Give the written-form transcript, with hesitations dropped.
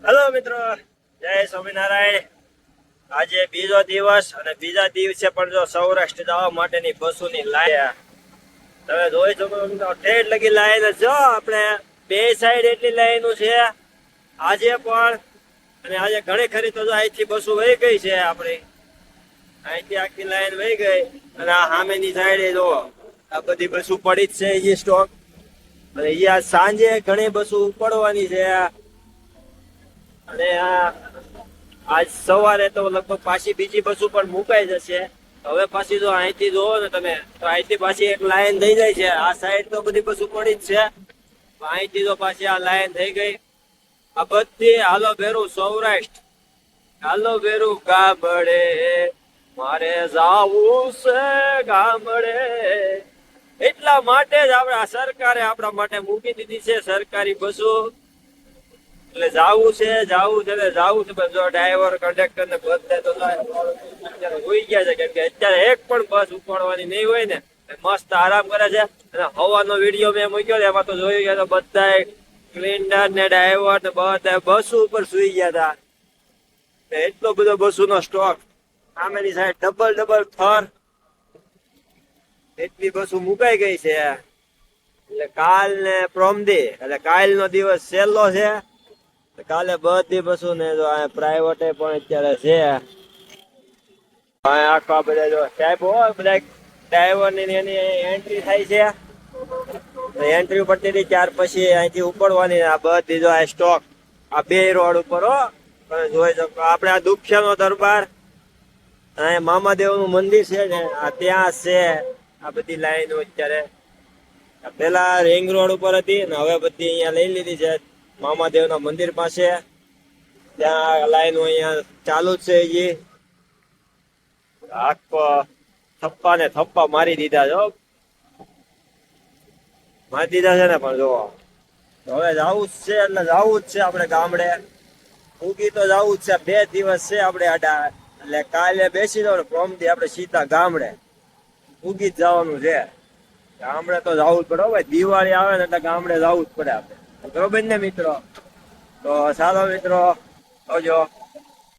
Hello મિત્રો, જય સ્વામિનારાયણ. આજે બીજો દિવસ અને બીજા દિવસે પણ જો સૌરાષ્ટ્ર જવા માટેની બસોની લાઈન તમે જોઈ શકો મિત્રો. ઠેઠ લગી લાઈન જો આપણે બે સાઈડ એટલી લાઈનો છે આજે પણ. અને આજે ઘણી ખરી તો અહીંથી બસો વહી ગઈ છે આપણી. અહીંથી આખી લાઈન વહી ગઈ અને આ સામેની સાઈડે જો આ બધી બસો પડી જ છે એ સ્ટોક. અને અહીંયા સાંજે ઘણી બસો ઉપડવાની છે. અને આજ સવારે તો લગભગ પાછી બીજી બસો પણ મુકાઈ જશે. હવે પાછી જો અહીંથી જોવો ને તમે તો અહીંથી પાછી એક લાઈન થઈ જાય છે. આ સાઈડ તો બધી બસો પડી જ છે, અહીંથી તો પાછી આ લાઈન થઈ ગઈ. આ બધી હાલો ભેરું સૌરાષ્ટ્ર, હાલો ભેરું ગામડે, મારે જાવું છે ગામડે. એટલા માટે જ આપણા સરકારે આપણા માટે મૂકી દીધી છે સરકારી બસો. એટલે જાવું છે એટલે જાવું છે. જો ડ્રાઈવર કંડક્ટર ને બધે તો અત્યારે હોઈ ગયા છે, કેમ કે અત્યારે એક પણ બસ ઉપાડવાની નહીં હોય ને, મસ્ત આરામ કરે છે. અને હવાનો વિડીયો મેં મૂક્યો એમાં તો જોયું ગયા તો બધા ક્લીનર ને ડ્રાઈવર ને બધા બસો ઉપર સુઈ ગયા હતા. એટલો બધો બસો નો સ્ટોક. સામેની સાઈડ ડબલ થર એટલી બસો મુકાઈ ગઈ છે. એટલે કાલ ને પ્રોમદી એટલે કાલ નો દિવસ સહેલો છે. કાલે બધી બસો ને જો પ્રાઇવેટ પણ અત્યારે છે. આખા બધા જો સાહેબ હોય બધા ડ્રાઈવર ની એની એન્ટ્રી થાય છે. એન્ટ્રી ઉપરથી ત્યાર પછી અહીંથી ઉપડવાની. આ બધી જો આ સ્ટોક આ બે રોડ ઉપર હો તમે જોઈ શકો. આપણે આ દુખ્યા નો દરબાર, અહીંયા મામાદેવ નું મંદિર છે ને આ ત્યાં છે. આ બધી લાઈનો અત્યારે પેલા રિંગ રોડ ઉપર હતી ને હવે બધી અહીંયા લઈ લીધી છે મામાદેવ ના મંદિર પાસે. ત્યાં લાઈનો અહીંયા ચાલુ જ છે. એ આખો થપ્પા ને થપ્પા મારી દીધા છે, મારી દીધા છે ને. પણ જો હવે જવું જ છે એટલે જવું જ છે આપણે ગામડે. ઉગી તો જવું જ છે. 2 દિવસ છે આપણે આડા. એટલે કાલે બેસી દો ને પ્રોમથી આપણે સીધા ગામડે ઉગી જ જવાનું છે. ગામડે તો જવું જ પડે ભાઈ. દિવાળી આવે ને એટલે ગામડે જવું જ પડે આપણે, બરોબર ને મિત્રો? તો ચાલો મિત્રો, આવજો.